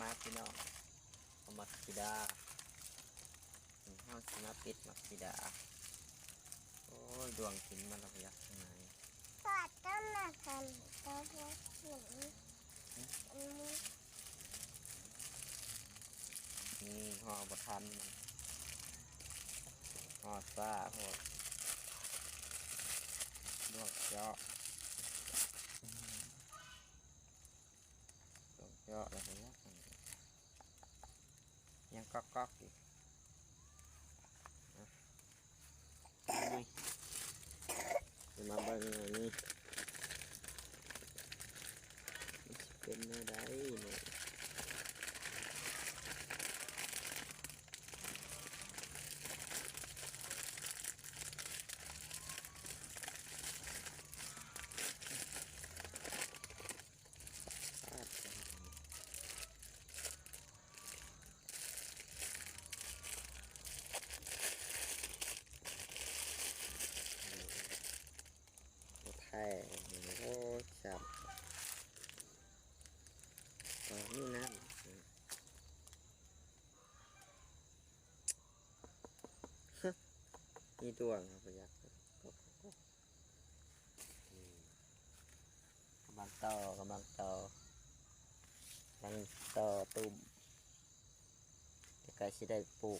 มาพี่น้องเอามักซิดาห้าวสิมาปิดมักซิดาโอ้ยดวงกินมันเราอยากทำไงสอดต้นละกันตัวพวกหินนี่ห่อบะทันมันห่อซ่าโหดดวงเจาะดวงเจาะอะไรอย่างเงี้ยยังก๊อกอีกนี่จะมาเบิ่งอันนี้เป็นอะไรเนี่ยไทยโอ้จับนี่น้ำนี่ดวงครับอยากกำลังต่อกำลังต่อตุ่มจะใกล้จะได้ปลูก